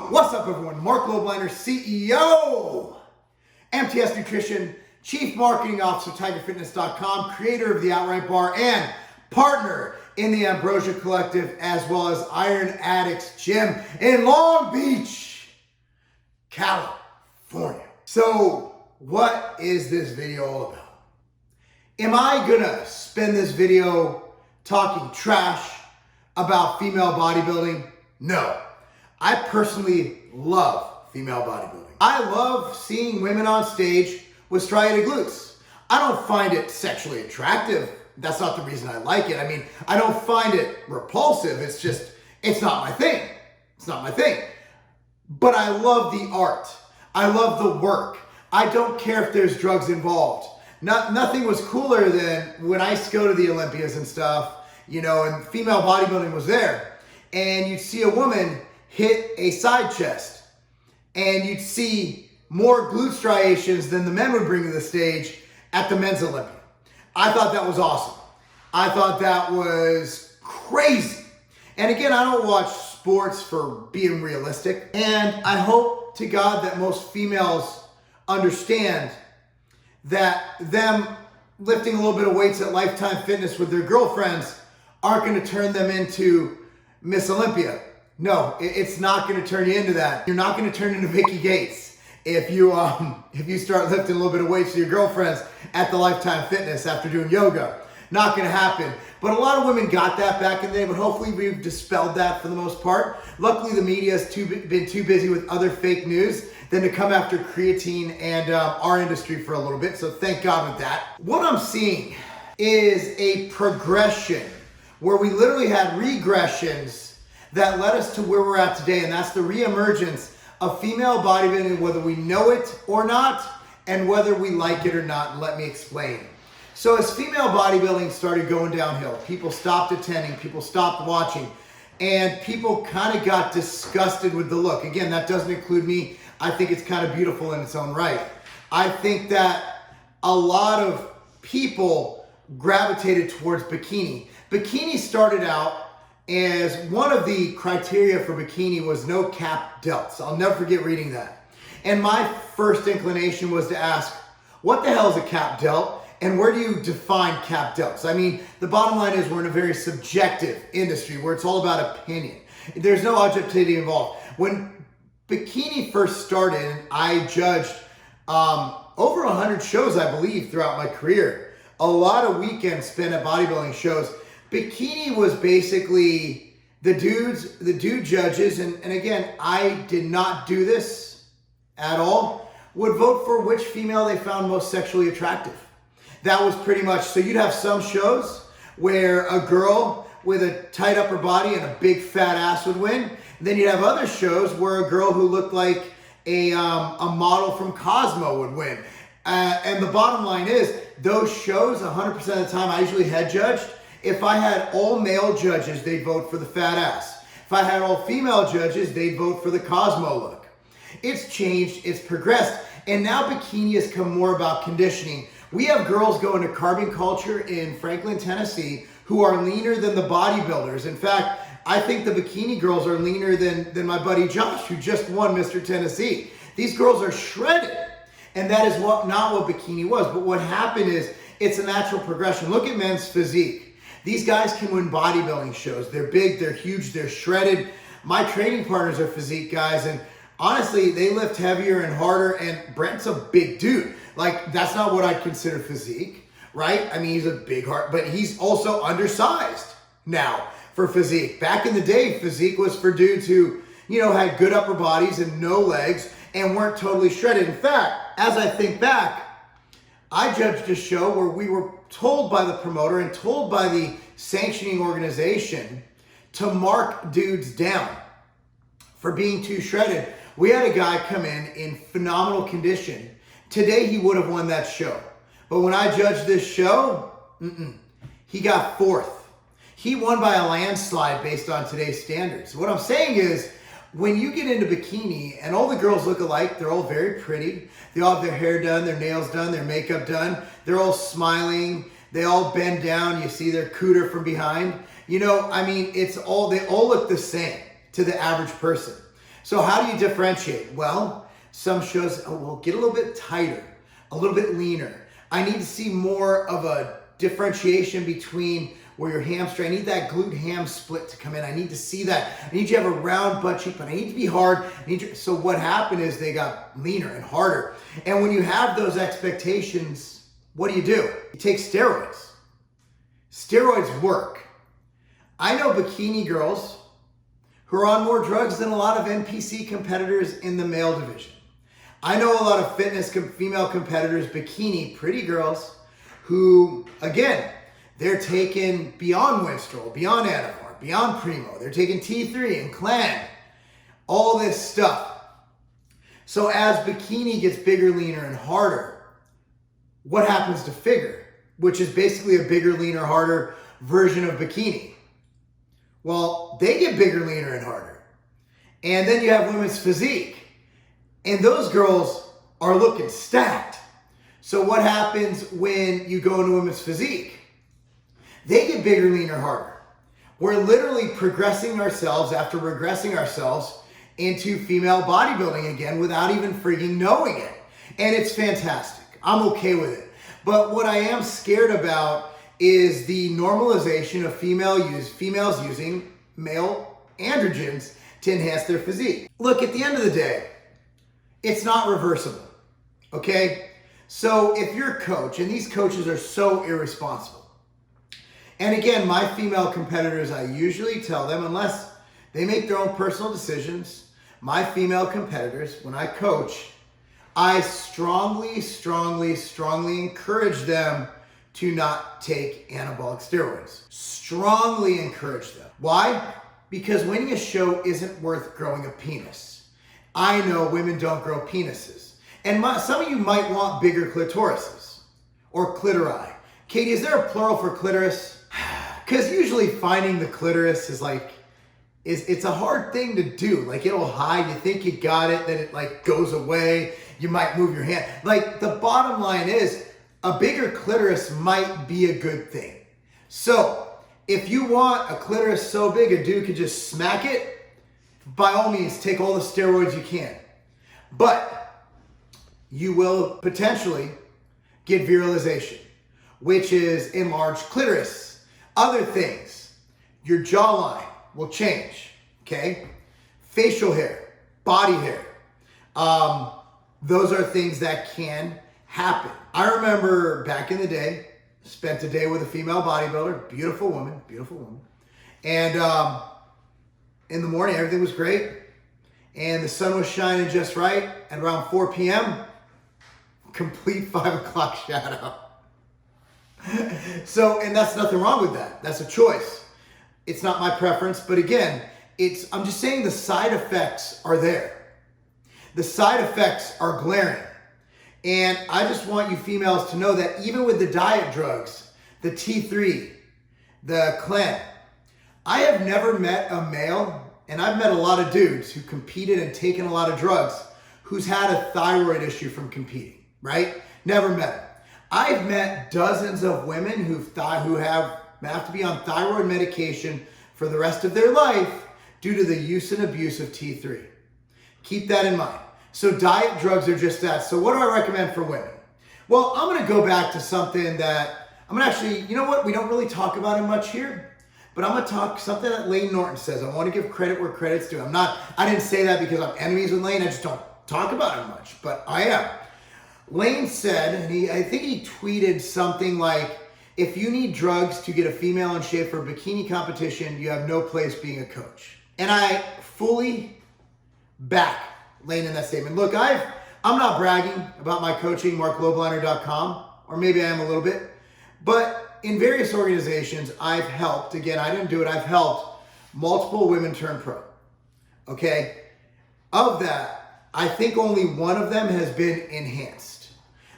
What's up, everyone? Marc Lobliner, CEO, MTS Nutrition, Chief Marketing Officer, TigerFitness.com, creator of the Outright Bar, and partner in the Ambrosia Collective, as well as Iron Addicts Gym in Long Beach, California. So, what is this video all about? Am I gonna spend this video talking trash about female bodybuilding? No. I personally love female bodybuilding. I love seeing women on stage with striated glutes. I don't find it sexually attractive. That's not the reason I like it. I mean, I don't find it repulsive. It's just, it's not my thing. It's not my thing. But I love the art. I love the work. I don't care if there's drugs involved. Nothing was cooler than when I used to go to the Olympias and stuff, you know, and female bodybuilding was there. And you'd see a woman hit a side chest, and you'd see more glute striations than the men would bring to the stage at the men's Olympia. I thought that was awesome. I thought that was crazy. And again, I don't watch sports for being realistic, and I hope to God that most females understand that them lifting a little bit of weights at Lifetime Fitness with their girlfriends aren't going to turn them into Miss Olympia. No, it's not going to turn you into that. You're not going to turn into Vicky Gates if you start lifting a little bit of weights with your girlfriends at the Lifetime Fitness after doing yoga. Not going to happen. But a lot of women got that back in the day, but hopefully we've dispelled that for the most part. Luckily, the media has been too busy with other fake news than to come after creatine and our industry for a little bit, so thank God with that. What I'm seeing is a progression where we literally had regressions that led us to where we're at today, and that's the reemergence of female bodybuilding, whether we know it or not, and whether we like it or not, and let me explain. So as female bodybuilding started going downhill, people stopped attending, people stopped watching, and people kind of got disgusted with the look. Again, that doesn't include me. I think it's kind of beautiful in its own right. I think that a lot of people gravitated towards bikini. Bikini started out as one of the criteria for bikini was no cap delts. I'll never forget reading that. And my first inclination was to ask, what the hell is a cap delt? And where do you define cap delts? I mean, the bottom line is we're in a very subjective industry where it's all about opinion. There's no objectivity involved. When bikini first started, I judged over 100 shows, I believe, throughout my career. A lot of weekends spent at bodybuilding shows. Bikini was basically the dude judges, and again, I did not do this at all, would vote for which female they found most sexually attractive. That was pretty much, so you'd have some shows where a girl with a tight upper body and a big fat ass would win. And then you'd have other shows where a girl who looked like a model from Cosmo would win. And the bottom line is, those shows, 100% of the time, I usually head judged. If I had all male judges, they'd vote for the fat ass. If I had all female judges, they'd vote for the Cosmo look. It's changed, it's progressed, and now bikini has come more about conditioning. We have girls going to carbon culture in Franklin, Tennessee, who are leaner than the bodybuilders. In fact, I think the bikini girls are leaner than my buddy Josh, who just won Mr. Tennessee. These girls are shredded, and that is not what bikini was. But what happened is, it's a natural progression. Look at men's physique. These guys can win bodybuilding shows. They're big, they're huge, they're shredded. My training partners are physique guys, and honestly, they lift heavier and harder, and Brent's a big dude. Like, that's not what I'd consider physique, right? I mean, he's a big heart, but he's also undersized now for physique. Back in the day, physique was for dudes who, you know, had good upper bodies and no legs and weren't totally shredded. In fact, as I think back, I judged a show where we were told by the promoter and told by the sanctioning organization to mark dudes down for being too shredded. We had a guy come in phenomenal condition. Today, he would have won that show. But when I judged this show, he got fourth. He won by a landslide based on today's standards. What I'm saying is, when you get into bikini and all the girls look alike, they're all very pretty. They all have their hair done, their nails done, their makeup done. They're all smiling. They all bend down. You see their cooter from behind. You know, I mean, they all look the same to the average person. So how do you differentiate? Well, some shows, oh, well, get a little bit tighter, a little bit leaner. I need to see more of a differentiation between where your hamstring, I need that glute ham split to come in. I need to see that. I need you to have a round butt cheek, but I need to be hard. So what happened is they got leaner and harder. And when you have those expectations, what do? You take steroids. Steroids work. I know bikini girls who are on more drugs than a lot of NPC competitors in the male division. I know a lot of fitness female competitors, bikini, pretty girls, who, again, they're taking beyond Winstrol, beyond Anavar, beyond Primo. They're taking T3 and Clan, all this stuff. So as bikini gets bigger, leaner, and harder, what happens to figure, which is basically a bigger, leaner, harder version of bikini? Well, they get bigger, leaner, and harder. And then you have women's physique. And those girls are looking stacked. So what happens when you go into women's physique? They get bigger, leaner, harder. We're literally progressing ourselves after regressing ourselves into female bodybuilding again without even freaking knowing it. And it's fantastic. I'm okay with it. But what I am scared about is the normalization of females using male androgens to enhance their physique. Look, at the end of the day, it's not reversible, okay? So if you're a coach, and these coaches are so irresponsible, and again, my female competitors, I usually tell them, unless they make their own personal decisions, my female competitors, when I coach, I strongly encourage them to not take anabolic steroids. Strongly encourage them. Why? Because winning a show isn't worth growing a penis. I know women don't grow penises. And some of you might want bigger clitorises or clitori. Katie, is there a plural for clitoris? Because usually finding the clitoris is like, it's a hard thing to do. Like, it'll hide, you think you got it, then it like goes away. You might move your hand. Like, the bottom line is, a bigger clitoris might be a good thing. So if you want a clitoris so big a dude could just smack it, by all means, take all the steroids you can. But you will potentially get virilization, which is enlarged clitoris. Other things, your jawline will change, okay? Facial hair, body hair. Those are things that can happen. I remember back in the day, spent a day with a female bodybuilder, beautiful woman. And in the morning, everything was great. And the sun was shining just right. And around 4 p.m., complete 5 o'clock shadow. So, and that's nothing wrong with that. That's a choice. It's not my preference. But again, I'm just saying the side effects are there. The side effects are glaring. And I just want you females to know that even with the diet drugs, the T3, the Clen, I have never met a male, and I've met a lot of dudes who competed and taken a lot of drugs, who's had a thyroid issue from competing, right? Never met them. I've met dozens of women who have to be on thyroid medication for the rest of their life due to the use and abuse of T3. Keep that in mind. So diet drugs are just that. So what do I recommend for women? Well, I'm going to go back to something that I'm going to actually, you know what? We don't really talk about it much here, but I'm going to talk something that Lane Norton says. I want to give credit where credit's due. I didn't say that because I'm enemies with Lane. I just don't talk about it much, but I am. Lane said, and I think he tweeted something like, if you need drugs to get a female in shape for a bikini competition, you have no place being a coach. And I fully back Lane in that statement. Look, I'm not bragging about my coaching, MarcGlobeliner.com, or maybe I am a little bit, but in various organizations, I've helped, again, I didn't do it, I've helped multiple women turn pro, okay? Of that, I think only one of them has been enhanced.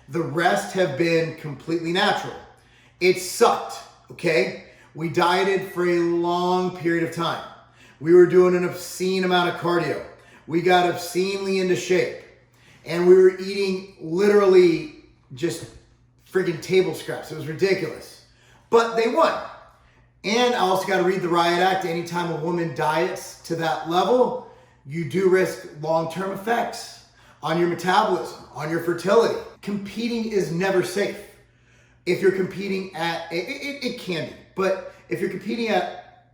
The rest have been completely natural. It sucked, okay? We dieted for a long period of time. We were doing an obscene amount of cardio. We got obscenely into shape. And we were eating literally just freaking table scraps. It was ridiculous. But they won. And I also got to read the Riot Act. Anytime a woman diets to that level, you do risk long-term effects on your metabolism, on your fertility. Competing is never safe. If you're competing at, it can be, but if you're competing at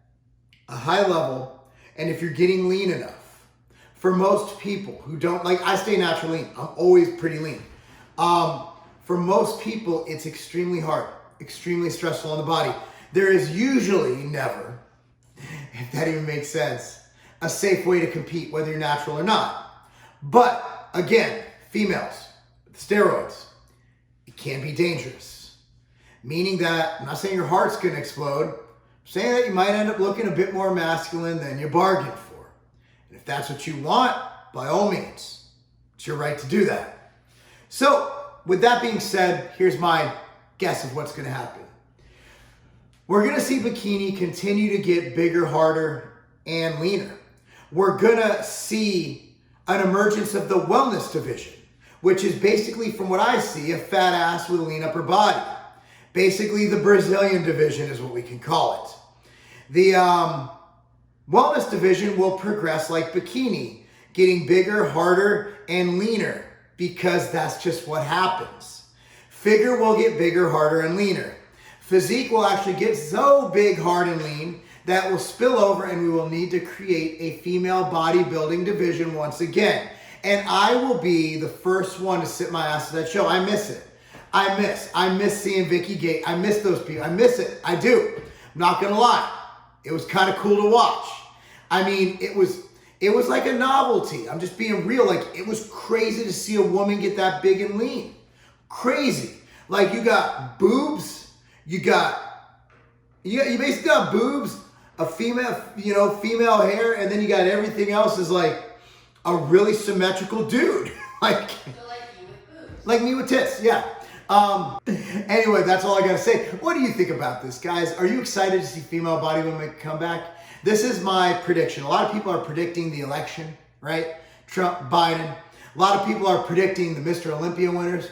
a high level and if you're getting lean enough, for most people who don't, like I stay naturally lean, I'm always pretty lean. For most people, it's extremely hard, extremely stressful on the body. There is usually never, if that even makes sense, a safe way to compete, whether you're natural or not. But again, females, with steroids, it can be dangerous. Meaning that, I'm not saying your heart's gonna explode, I'm saying that you might end up looking a bit more masculine than you bargained for. And if that's what you want, by all means, it's your right to do that. So, with that being said, here's my guess of what's gonna happen. We're gonna see Bikini continue to get bigger, harder, and leaner. We're gonna see an emergence of the wellness division, which is basically, from what I see, a fat ass with a lean upper body. Basically, the Brazilian division is what we can call it. The wellness division will progress like Bikini, getting bigger, harder, and leaner, because that's just what happens. Figure will get bigger, harder, and leaner. Physique will actually get so big, hard, and lean that will spill over, and we will need to create a female bodybuilding division once again. And I will be the first one to sit my ass to that show. I miss it. I miss seeing Vicky Gate. I miss those people. I miss it. I do. I'm not gonna lie. It was kind of cool to watch. I mean, it was like a novelty. I'm just being real. Like, it was crazy to see a woman get that big and lean. Crazy. Like, you got boobs. You basically got boobs, a female, female hair, and then you got everything else is like a really symmetrical dude. Like, so like you with boobs. Like me with tits, yeah. Anyway, that's all I gotta say. What do you think about this, guys? Are you excited to see female bodybuilding come back? This is my prediction. A lot of people are predicting the election, right? Trump, Biden. A lot of people are predicting the Mr. Olympia winners.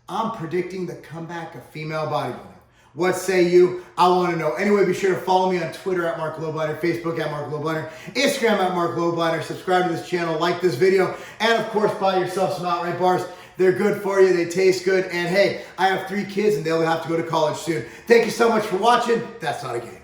I'm predicting the comeback of female bodybuilding. What say you? I want to know. Anyway, be sure to follow me on Twitter at Marc Globeliner, Facebook at Marc Globeliner, Instagram at Marc Globeliner. Subscribe to this channel, like this video, and of course, buy yourself some outright bars. They're good for you. They taste good. And hey, I have 3 kids and they'll have to go to college soon. Thank you so much for watching. That's not a game.